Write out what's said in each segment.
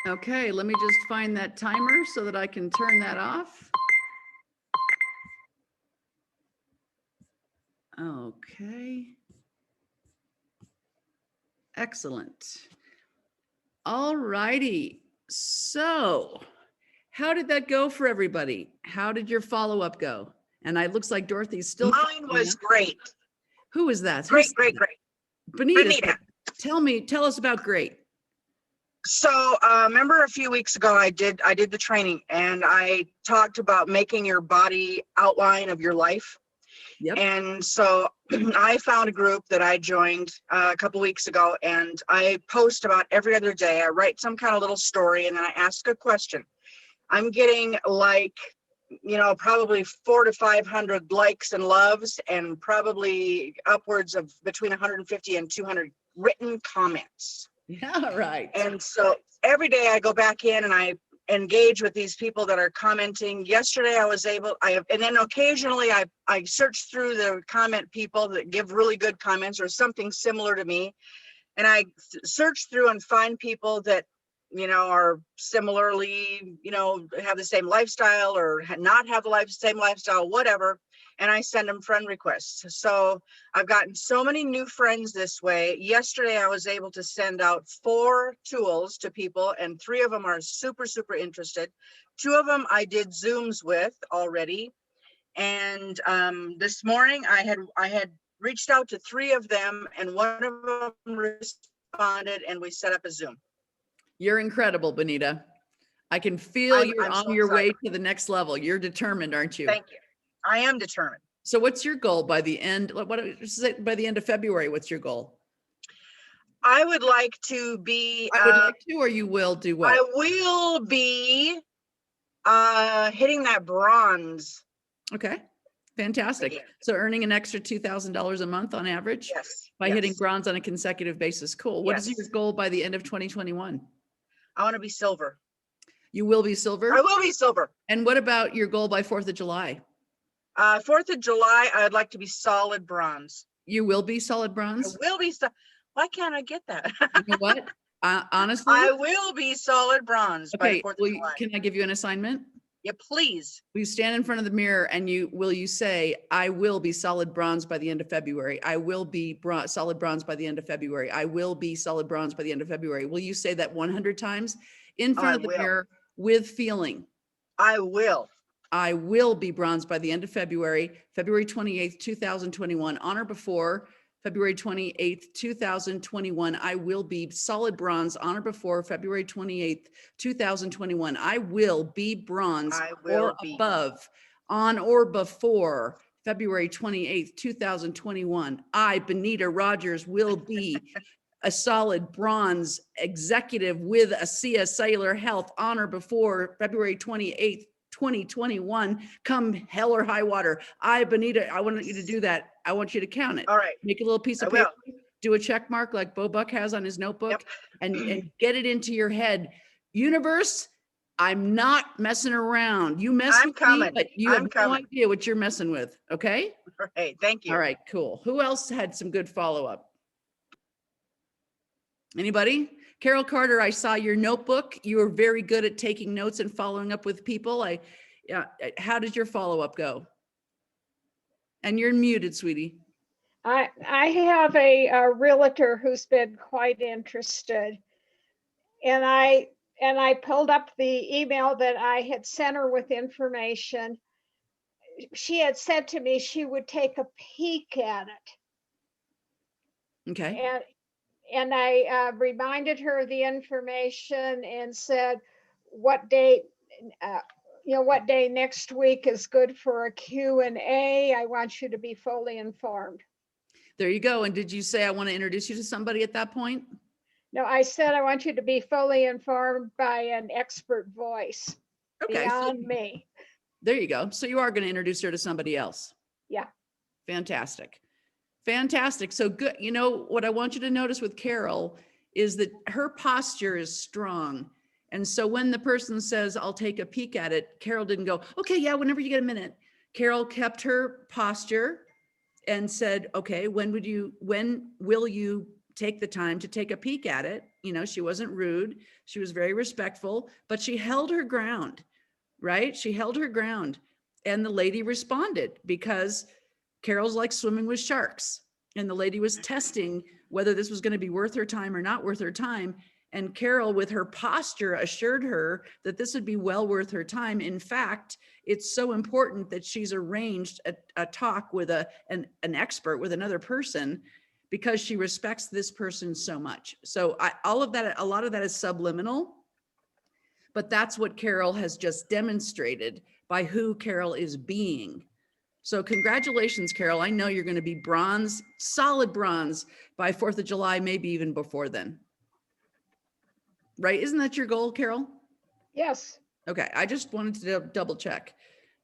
Okay, let me just find that timer so that I can turn that off. Okay. Excellent. All righty. So how did that go for everybody? How did your follow-up go? And it looks like Dorothy's still. Mine was great. Who is that? Great. Benita. Tell us about great. So remember a few weeks ago, I did the training and I talked about making your body outline of your life. Yep. And so I found a group that I joined a couple weeks ago, and I post about every other day. I write some kind of little story and then I ask a question. I'm getting like, probably 400 to 500 likes and loves, and probably upwards of between 150 and 200 written comments. Yeah, right. And so every day I go back in and I engage with these people that are commenting. Yesterday and then occasionally I search through the comment people that give really good comments or something similar to me. And I search through and find people that, are similarly, have the same lifestyle or not have the same lifestyle, whatever. And I send them friend requests. So I've gotten so many new friends this way. Yesterday, I was able to send out 4 tools to people, and 3 of them are super, super interested. 2 of them I did Zooms with already. And this morning I had reached out to 3 of them, and 1 of them responded, and we set up a Zoom. You're incredible, Benita. I can feel you're on so your excited. way to the next level. You're determined, aren't you? Thank you. I am determined. So what's your goal by the end? By the end of February, what's your goal? I would like to be. I would like to, or you will do what? I will be hitting that bronze. Okay, fantastic. Again. So earning an extra $2,000 a month on average? Yes. By hitting bronze on a consecutive basis. Cool. What is your goal by the end of 2021? I want to be silver. You will be silver? I will be silver. And what about your goal by 4th of July? 4th of July, I'd like to be solid bronze. You will be solid bronze? I will be. Why can't I get that? You know what? Honestly? I will be solid bronze by the 4th of July. Can I give you an assignment? Yeah, please. Will you stand in front of the mirror and will you say, I will be solid bronze by the end of February. I will be solid bronze by the end of February. I will be solid bronze by the end of February. Will you say that 100 times in front of the mirror with feeling? I will. I will be bronze by the end of February, February 28th, 2021, on or before February 28th, 2021. I will be solid bronze on or before February 28th, 2021. I will be bronze or above on or before February 28th, 2021. I, Benita Rogers, will be a solid bronze executive with ASEA Cellular Health on or before February 28th, 2021, come hell or high water. I, Benita, I want you to do that. I want you to count it. All right. Make a little piece of paper, do a check mark like Bo Buck has on his notebook, and get it into your head. Universe, I'm not messing around. You mess with me, but you have no idea what you're messing with. Okay? All right. Thank you. All right, cool. Who else had some good follow-up? Anybody? Carol Carter, I saw your notebook. You were very good at taking notes and following up with people. How did your follow-up go? And you're muted, sweetie. I have a realtor who's been quite interested, and I pulled up the email that I had sent her with information. She had said to me she would take a peek at it. Okay. And I reminded her of the information and said, what day next week is good for a Q&A. I want you to be fully informed. There you go. And did you say, I want to introduce you to somebody at that point? No, I said, I want you to be fully informed by an expert voice beyond me. There you go. So you are going to introduce her to somebody else. Yeah. Fantastic. Fantastic. So good. You know, what I want you to notice with Carol is that her posture is strong. And so when the person says, I'll take a peek at it, Carol didn't go, okay, yeah, whenever you get a minute. Carol kept her posture and said, okay, when will you take the time to take a peek at it. You know, she wasn't rude. She was very respectful, but she held her ground, right? She held her ground. And the lady responded because Carol's like swimming with sharks. And the lady was testing whether this was going to be worth her time or not worth her time. And Carol, with her posture, assured her that this would be well worth her time. In fact, it's so important that she's arranged a talk with an expert, with another person, because she respects this person so much. So all of that, a lot of that is subliminal, but that's what Carol has just demonstrated by who Carol is being. So congratulations, Carol. I know you're going to be bronze, solid bronze by 4th of July, maybe even before then. Right? Isn't that your goal, Carol? Yes. Okay. I just wanted to double check.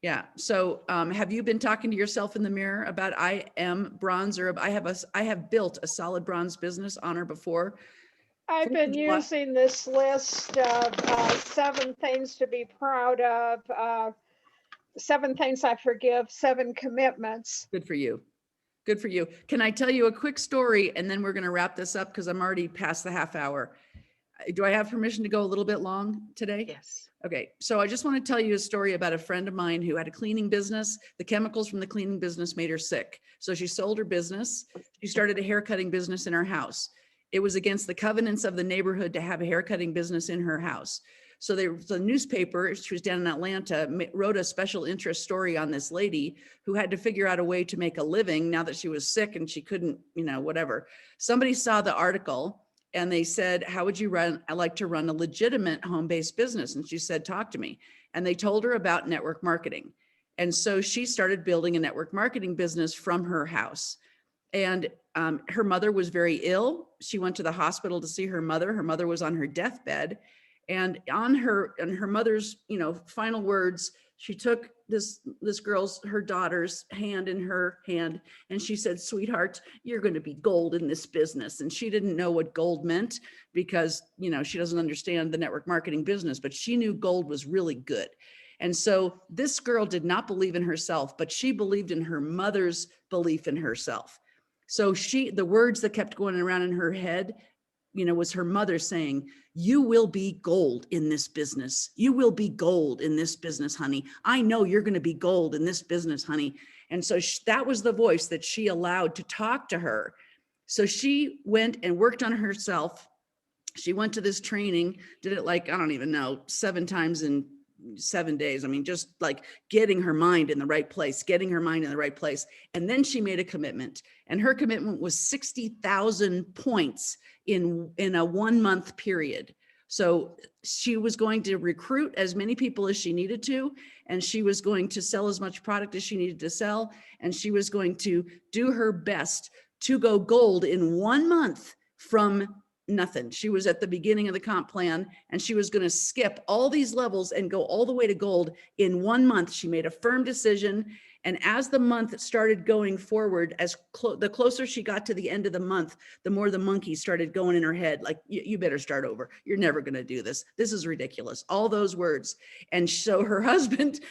Yeah. So have you been talking to yourself in the mirror about I am bronze, or I have built a solid bronze business on or before? I've been using this list of 7 things to be proud of, 7 things I forgive, 7 commitments. Good for you. Good for you. Can I tell you a quick story and then we're going to wrap this up because I'm already past the half hour. Do I have permission to go a little bit long today? Yes. Okay. So I just want to tell you a story about a friend of mine who had a cleaning business. The chemicals from the cleaning business made her sick. So she sold her business. She started a haircutting business in her house. It was against the covenants of the neighborhood to have a haircutting business in her house. So the newspaper, she was down in Atlanta, wrote a special interest story on this lady who had to figure out a way to make a living now that she was sick and she couldn't, whatever. Somebody saw the article and they said, how would you run? I like to run a legitimate home-based business. And she said, talk to me. And they told her about network marketing. And so she started building a network marketing business from her house. And her mother was very ill. She went to the hospital to see her mother. Her mother was on her deathbed. And on her mother's, final words, she took her daughter's hand in her hand, and she said, sweetheart, you're going to be gold in this business. And she didn't know what gold meant because, she doesn't understand the network marketing business, but she knew gold was really good. And so this girl did not believe in herself, but she believed in her mother's belief in herself. So the words that kept going around in her head, was her mother saying, you will be gold in this business. You will be gold in this business, honey. I know you're going to be gold in this business, honey. And so that was the voice that she allowed to talk to her. So she went and worked on herself. She went to this training, did it like, I don't even know, 7 times in 7 days. I mean, just like getting her mind in the right place, And then she made a commitment, and her commitment was 60,000 points in a 1-month period. So she was going to recruit as many people as she needed to, and she was going to sell as much product as she needed to sell. And she was going to do her best to go gold in 1 month from nothing. She was at the beginning of the comp plan, and she was going to skip all these levels and go all the way to gold in 1 month. She made a firm decision. And as the month started going forward, the closer she got to the end of the month, the more the monkey started going in her head, like, you better start over. You're never going to do this. This is ridiculous. All those words. And so her husband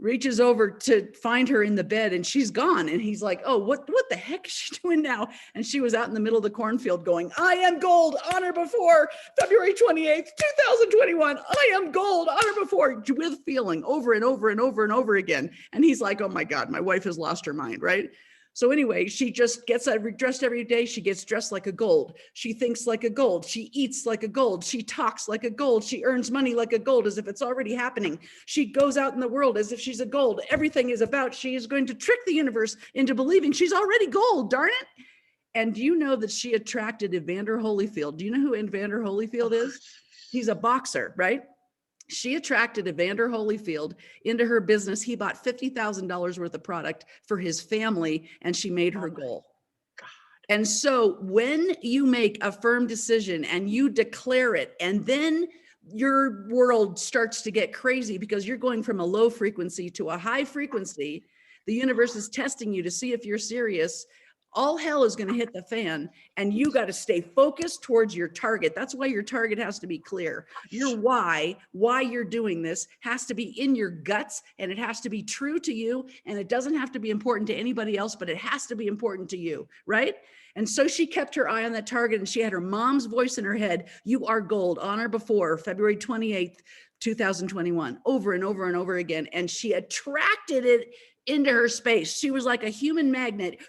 reaches over to find her in the bed, and she's gone. And he's like, oh, what the heck is she doing now? And she was out in the middle of the cornfield going, I am gold, on or before February 28th, 2021. I am gold, on or before, with feeling, over and over and over and over again. And he's like, oh my God, my wife has lost her mind, right? So anyway, she just gets dressed every day. She gets dressed like a gold. She thinks like a gold. She eats like a gold. She talks like a gold. She earns money like a gold, as if it's already happening. She goes out in the world as if she's a gold. Everything is about, she is going to trick the universe into believing she's already gold, darn it. And do you know that she attracted Evander Holyfield? Do you know who Evander Holyfield is? He's a boxer, right? She attracted Evander Holyfield into her business. He bought $50,000 worth of product for his family, and she made her goal. God. And so when you make a firm decision and you declare it, and then your world starts to get crazy because you're going from a low frequency to a high frequency, the universe is testing you to see if you're serious. all hell is going to hit the fan, and you got to stay focused towards your target. That's why your target has to be clear. Your why you're doing this has to be in your guts, and it has to be true to you, and it doesn't have to be important to anybody else, but it has to be important to you, right? And so she kept her eye on that target, and she had her mom's voice in her head. You are gold, on or before February 28th, 2021, over and over and over again. And she attracted it into her space. She was like a human magnet.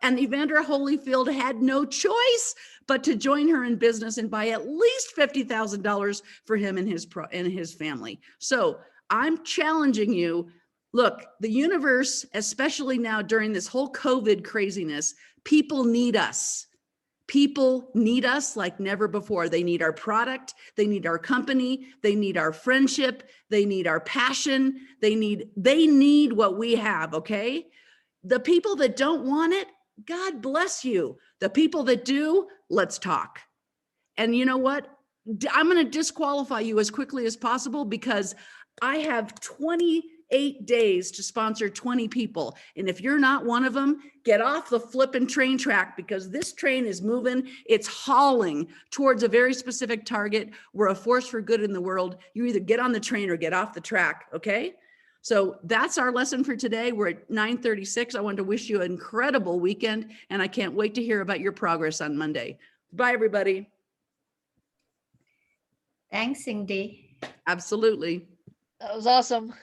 And Evander Holyfield had no choice but to join her in business and buy at least $50,000 for him and his family. So I'm challenging you. Look, the universe, especially now during this whole COVID craziness, people need us. People need us like never before. They need our product. They need our company. They need our friendship. They need our passion. They need what we have, okay? The people that don't want it, God bless you. The people that do, let's talk. And you know what? I'm going to disqualify you as quickly as possible because I have 28 days to sponsor 20 people. And if you're not one of them, get off the flipping train track because this train is moving. It's hauling towards a very specific target. We're a force for good in the world. You either get on the train or get off the track, okay? So that's our lesson for today. We're at 9:36. I want to wish you an incredible weekend, and I can't wait to hear about your progress on Monday. Bye, everybody. Thanks, Cindy. Absolutely. That was awesome.